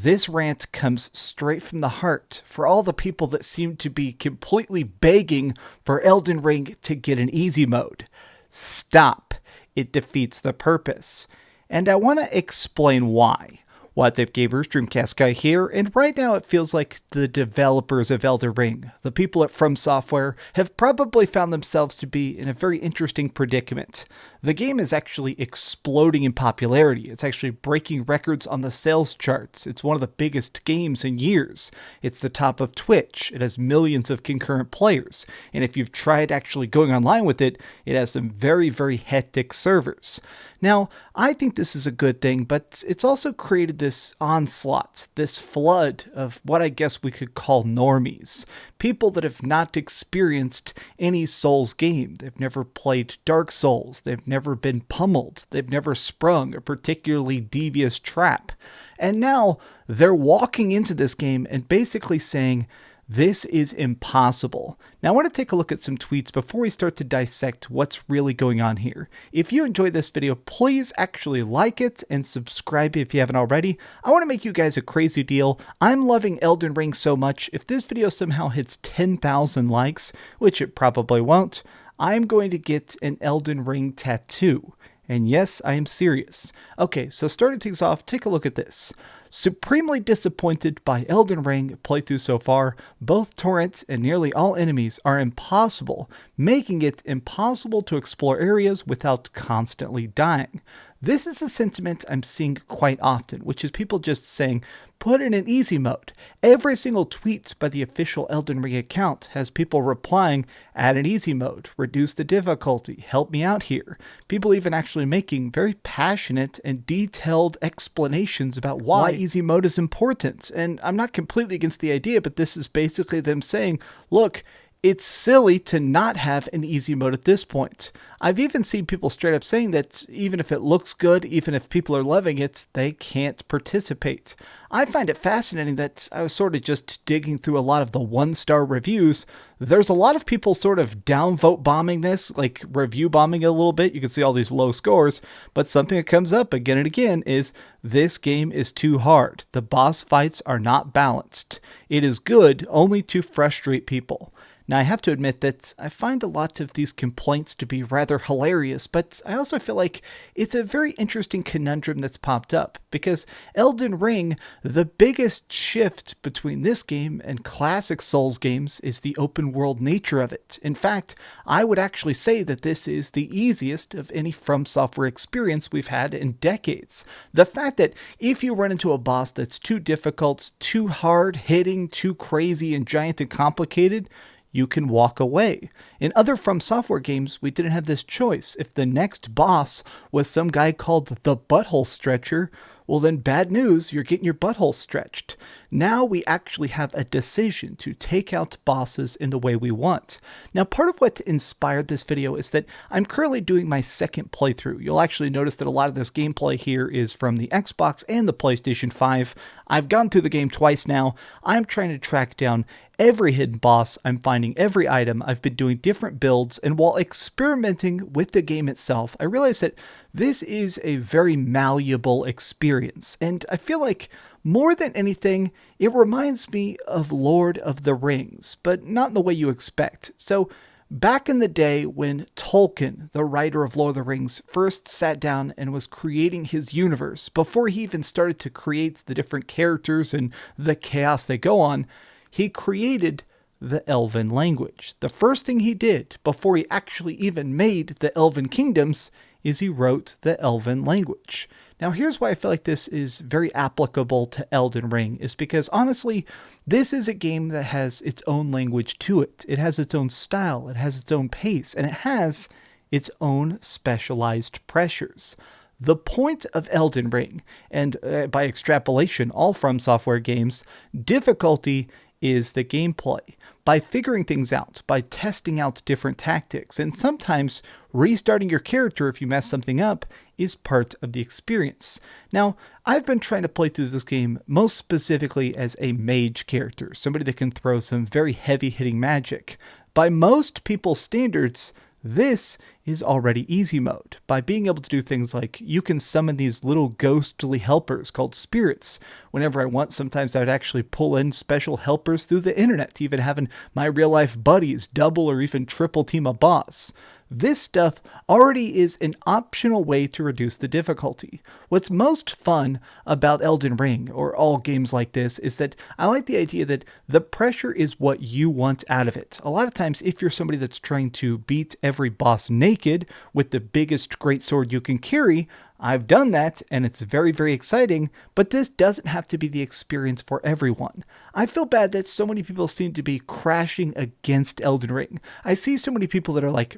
This rant comes straight from the heart for all the people that seem to be completely begging for Elden Ring to get an easy mode. Stop. It defeats the purpose. And I want to explain why. What's up, gamers? DreamcastGuy here, and right now it feels like the developers of Elden Ring, the people at FromSoftware, have probably found themselves to be in a very interesting predicament. The game is actually exploding in popularity. It's actually breaking records on the sales charts. It's one of the biggest games in years. It's the top of Twitch. It has millions of concurrent players. And if you've tried actually going online with it, it has some very, very hectic servers. Now, I think this is a good thing, but it's also created this onslaught, this flood of what I guess we could call normies. People that have not experienced any Souls game. They've never played Dark Souls. They've never been pummeled. They've never sprung a particularly devious trap. And now they're walking into this game and basically saying, this is impossible. Now I want to take a look at some tweets before we start to dissect what's really going on here. If you enjoyed this video, please actually like it and subscribe if you haven't already. I want to make you guys a crazy deal. I'm loving Elden Ring so much. If this video somehow hits 10,000 likes, which it probably won't, I'm going to get an Elden Ring tattoo. And yes, I am serious. Okay, so starting things off, take a look at this. Supremely disappointed by Elden Ring playthrough so far. Both torrents and nearly all enemies are impossible, making it impossible to explore areas without constantly dying. This is a sentiment I'm seeing quite often, which is people just saying, put in an easy mode. Every single tweet by the official Elden Ring account has people replying, add an easy mode, reduce the difficulty, help me out here. People even actually making very passionate and detailed explanations about why easy mode is important. And I'm not completely against the idea, but this is basically them saying, look, it's silly to not have an easy mode at this point. I've even seen people straight up saying that even if it looks good, even if people are loving it, they can't participate. I find it fascinating that I was sort of just digging through a lot of the one-star reviews. There's a lot of people sort of downvote bombing this, like review bombing a little bit. You can see all these low scores, but something that comes up again and again is this game is too hard. The boss fights are not balanced. It is good only to frustrate people. Now, I have to admit that I find a lot of these complaints to be rather hilarious, but I also feel like it's a very interesting conundrum that's popped up, because Elden Ring, the biggest shift between this game and classic Souls games is the open world nature of it. In fact, I would actually say that this is the easiest of any FromSoftware experience we've had in decades. The fact that if you run into a boss that's too difficult, too hard hitting, too crazy and giant and complicated, you can walk away. In other FromSoftware games, we didn't have this choice. If the next boss was some guy called the Butthole Stretcher, well then bad news, you're getting your butthole stretched. Now we actually have a decision to take out bosses in the way we want. Now part of what inspired this video is that I'm currently doing my second playthrough. You'll actually notice that a lot of this gameplay here is from the Xbox and the PlayStation 5. I've gone through the game twice now. I'm trying to track down every hidden boss. I'm finding every item. I've been doing different builds, and while experimenting with the game itself, I realized that this is a very malleable experience, and I feel like more than anything, it reminds me of Lord of the Rings, but not in the way you expect. So back in the day when Tolkien, the writer of Lord of the Rings, first sat down and was creating his universe, before he even started to create the different characters and the chaos they go on, he created the Elven language. The first thing he did before he actually even made the Elven kingdoms is he wrote the Elven language. Now here's why I feel like this is very applicable to Elden Ring, is because honestly, this is a game that has its own language to it. It has its own style, it has its own pace, and it has its own specialized pressures. The point of Elden Ring, and by extrapolation all FromSoftware games, difficulty is the gameplay. By figuring things out, by testing out different tactics, and sometimes restarting your character if you mess something up is part of the experience. Now, I've been trying to play through this game most specifically as a mage character, somebody that can throw some very heavy-hitting magic. By most people's standards, This is already easy mode. By being able to do things like you can summon these little ghostly helpers called spirits whenever I want. Sometimes I would actually pull in special helpers through the internet, even having my real life buddies double or even triple team a boss. This stuff already is an optional way to reduce the difficulty. What's most fun about Elden Ring, or all games like this, is that I like the idea that the pressure is what you want out of it. A lot of times, if you're somebody that's trying to beat every boss naked with the biggest greatsword you can carry, I've done that, and it's very, very exciting, but this doesn't have to be the experience for everyone. I feel bad that so many people seem to be crashing against Elden Ring. I see so many people that are like,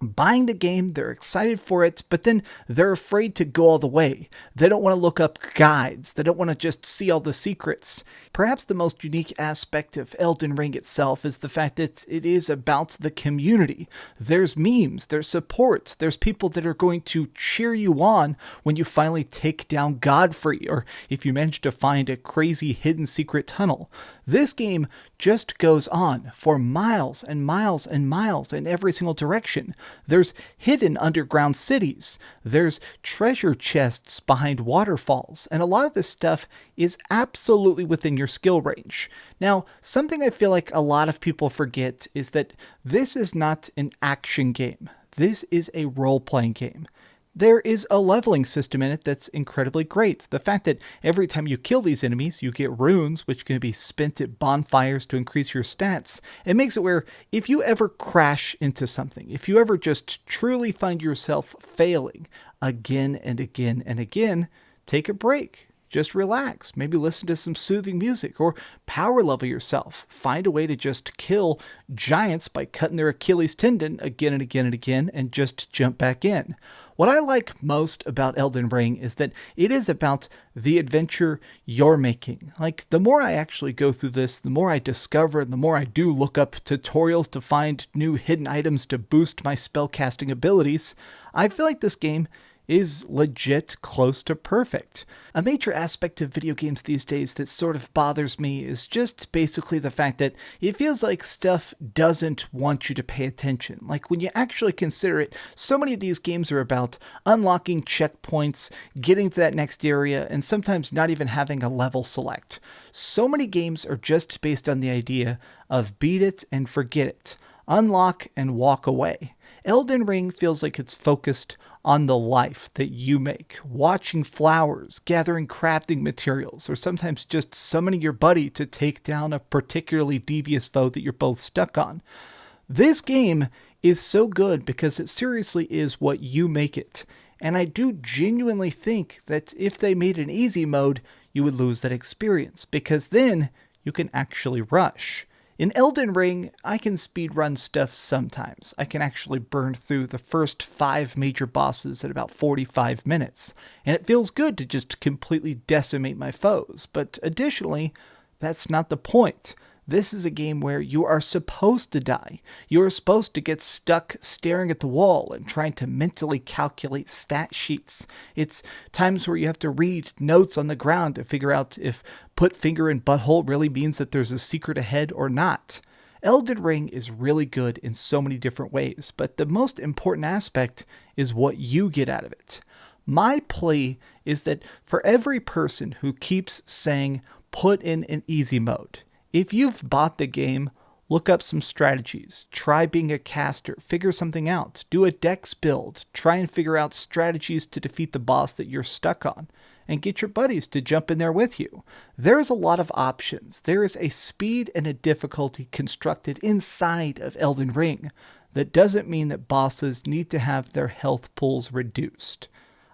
buying the game, they're excited for it, but then they're afraid to go all the way. They don't want to look up guides. They don't want to just see all the secrets. Perhaps the most unique aspect of Elden Ring itself is the fact that it is about the community. There's memes, there's support, there's people that are going to cheer you on when you finally take down Godfrey, or if you manage to find a crazy hidden secret tunnel. This game just goes on for miles and miles and miles in every single direction. There's hidden underground cities. There's treasure chests behind waterfalls. And a lot of this stuff is absolutely within your skill range. Now, something I feel like a lot of people forget is that this is not an action game. This is a role-playing game. There is a leveling system in it that's incredibly great. The fact that every time you kill these enemies, you get runes, which can be spent at bonfires to increase your stats. It makes it where if you ever crash into something, if you ever just truly find yourself failing again and again and again, take a break. Just relax. Maybe listen to some soothing music or power level yourself. Find a way to just kill giants by cutting their Achilles tendon again and again and again and just jump back in. What I like most about Elden Ring is that it is about the adventure you're making. Like, the more I actually go through this, the more I discover, the more I do look up tutorials to find new hidden items to boost my spellcasting abilities, I feel like this game is legit close to perfect. A major aspect of video games these days that sort of bothers me is just basically the fact that it feels like stuff doesn't want you to pay attention. Like, when you actually consider it, so many of these games are about unlocking checkpoints, getting to that next area, and sometimes not even having a level select. So many games are just based on the idea of beat it and forget it, unlock and walk away. Elden Ring feels like it's focused on the life that you make, watching flowers, gathering crafting materials, or sometimes just summoning your buddy to take down a particularly devious foe that you're both stuck on. This game is so good because it seriously is what you make it, and I do genuinely think that if they made an easy mode, you would lose that experience, because then you can actually rush. In Elden Ring, I can speedrun stuff sometimes. I can actually burn through the first 5 major bosses in about 45 minutes, and it feels good to just completely decimate my foes. But additionally, that's not the point. This is a game where you are supposed to die. You are supposed to get stuck staring at the wall and trying to mentally calculate stat sheets. It's times where you have to read notes on the ground to figure out if put finger in butthole really means that there's a secret ahead or not. Elden Ring is really good in so many different ways, but the most important aspect is what you get out of it. My plea is that for every person who keeps saying, put in an easy mode, if you've bought the game, look up some strategies, try being a caster, figure something out, do a dex build, try and figure out strategies to defeat the boss that you're stuck on, and get your buddies to jump in there with you. There's a lot of options. There is a speed and a difficulty constructed inside of Elden Ring that doesn't mean that bosses need to have their health pools reduced.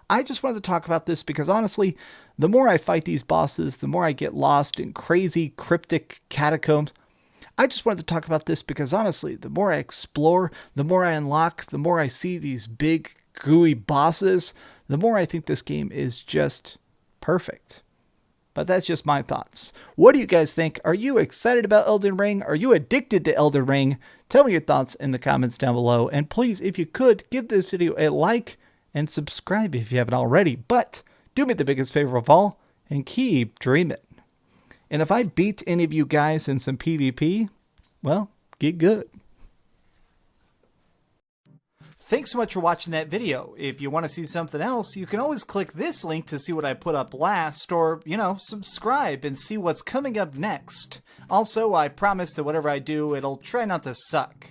I just wanted to talk about this because honestly, the more I fight these bosses, the more I get lost in crazy cryptic catacombs. I just wanted to talk about this because honestly, the more I explore, the more I unlock, the more I see these big gooey bosses, the more I think this game is just perfect. But that's just my thoughts. What do you guys think? Are you excited about Elden Ring? Are you addicted to Elden Ring? Tell me your thoughts in the comments down below. And please, if you could, give this video a like and subscribe if you haven't already. But do me the biggest favor of all and keep dreaming. And if I beat any of you guys in some PvP, well, get good. Thanks so much for watching that video. If you want to see something else, you can always click this link to see what I put up last, or, subscribe and see what's coming up next. Also, I promise that whatever I do, it'll try not to suck.